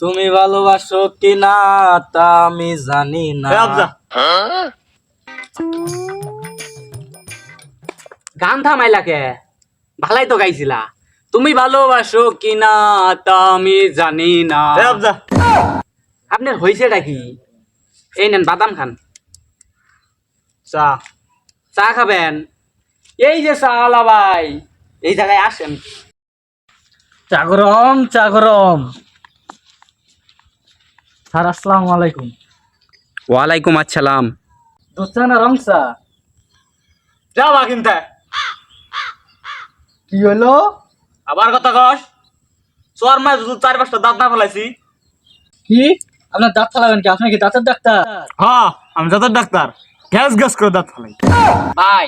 তুমি ভালোবাসো কিনা তা আমি জানি না। গান থামাইলা কে? ভালাই তো গাইছিলা। তুমি ভালোবাসো কিনা তা আমি জানি না। আপনার হয়েছেটা কি? এই নেন বাদাম খান। চা চা খাবেন? এই যে চা আলা ভাই, এই জায়গায় আসেন। চা গরম, চা গরম। স্যার আসসালামু আলাইকুম। ওয়ালাইকুম আসসালাম। দুধ চা না রং চা? যাবা কিনতে। কি হলো? আবার কথা কস। চোর মাছ দুধ 4-5টা দাঁত না ফেলাইছি। কি আপনার দাঁত ফালাবেন কি? আপনি কি দাঁতের ডাক্তার? হ্যাঁ, আমি দাঁতের ডাক্তার। গ্যাস গ্যাস করে দাঁত ফেলাই। ভাই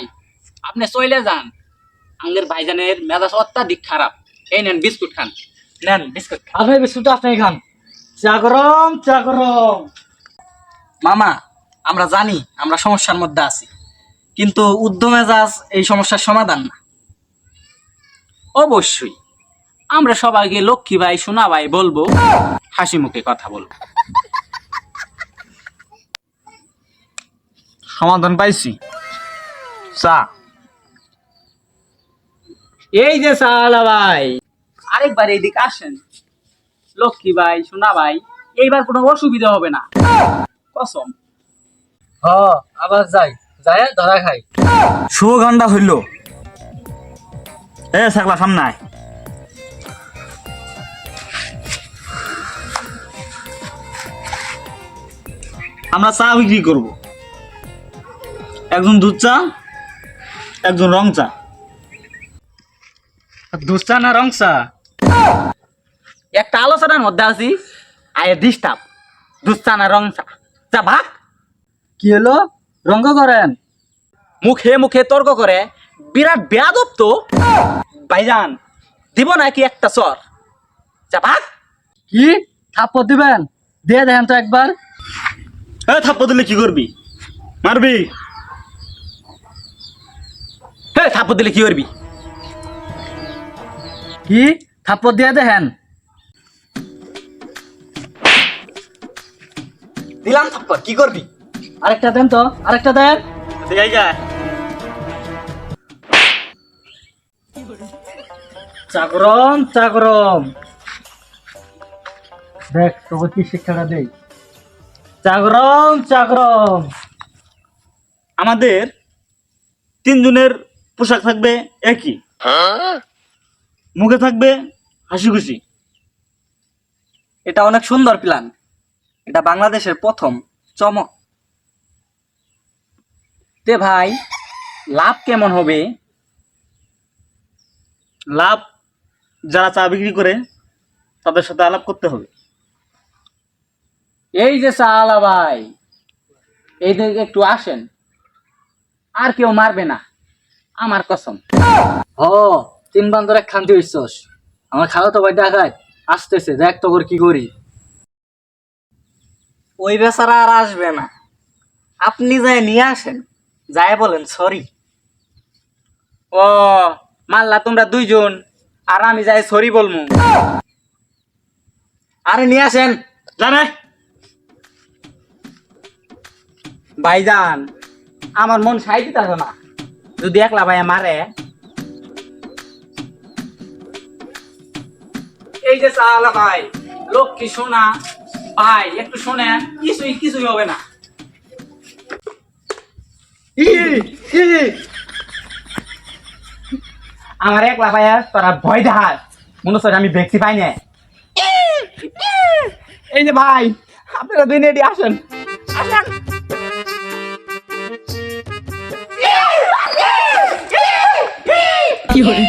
আপনি চলে যান, আঙ্গের ভাইজানের মেজাজ অত্যাধিক খারাপ। এই নেন বিস্কুট খান, নেন বিস্কুট খান। আপনি বিস্কুট আপনি খান। চা গরম, চা গরম। মামা, আমরা জানি আমরা সমস্যার মধ্যে আছি, কিন্তু উদ্যম মেজাজ এই সমস্যার সমাধান না। অবশ্যই আমরা সবাইকে লক্ষ্মী ভাই, সোনা ভাই বলবো, হাসি মুখে কথা বলবো। সমাধান পাইছি। চা। এই যে সালা ভাই, আরেকবার এইদিক আসেন। লক্ষ্মী ভাই, সোনা ভাই, এইবার কোনো অসুবিধা হবে না, কসম। আবার যাই, যাই ধরা খাই। শুভ ঘন্টা হইল। এ ছাগলা সামনে আয়। আমরা চা বিক্রি করব। একজন দুধ চা, একজন রং চা। দুধ চা না রং চা? একটা আলোচনার মধ্যে আছি, আয় ডিস্টার্ব। দুধ চা না রং চা? চা ভাগ। কি হলো? রঙ্গ করেন? মুখে মুখে তর্ক করে, বিরাট বেয়াদব তো। ভাইজান দিব নাকি একটা চর? চা ভাগ। কি থাপ্পড় দিবেন? দিয়ে দেখেন তো একবার। এ থাপ্পড় দিলে কি করবি? মারবি? হ্যাঁ, থাপ্পড় দিলে কি করবি? কি থাপ্পড় দিয়ে দেখেন? দিলাম থাপ্পড়, কি করবি? আরেকটা দেন তো, আরেকটা দেন। দেখাই যায়। চাগরম, চাগরম। দেখ তোকে কি শিক্ষাটা দেই। চাগরম, চাগরম। আমাদের 3 জনের পোশাক থাকবে একই, মুখে থাকবে হাসি খুশি। এটা অনেক সুন্দর প্ল্যান। এটা বাংলাদেশের প্রথম চমক। তে ভাই, লাভ কেমন হবে? লাভ, যারা চা বিক্রি করে তাদের সাথে আলাপ করতে হবে। এই যে সালা ভাই, এই দিকে একটু আসেন। আর কেউ মারবে না, আমার কসম। 3 বান্দরে খান্তি হইছস। আমার খাওয়া তো ভাই দেখায় আসতেছে, দেখ তো কি করি। ওই বেচারা আর আসবে না, আপনি যাই নিয়ে আসেন, যাই বলেন সরি। ও মাল্লা তোমরা 2 জন, আর আমি যাই সরি বলমু। আরে নিয়ে আসেন। জানে ভাইজান আমার মন সাইতে থাকে না যদি একলা ভাইয়া মারে। এই যে সালা ভাই, লক্ষ্মী সোনা ভাই, একটু শোনেন, কিছুই হবে না। আমার একলা ভাইয়া তোরা ভয় দেখাস, মনে হচ্ছে আমি দেখতে পাই না। এই যে ভাই, আপনারা 2 নেডি আসেন, আসেন। কি হলো?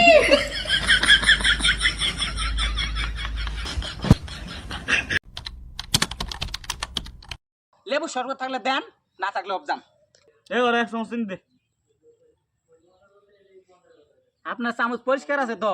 লেবু শরবত থাকলে দেন, না থাকলে অবজান। ওরা এক চামচ চিনি দে। আপনার চামচ পরিষ্কার আছে তো?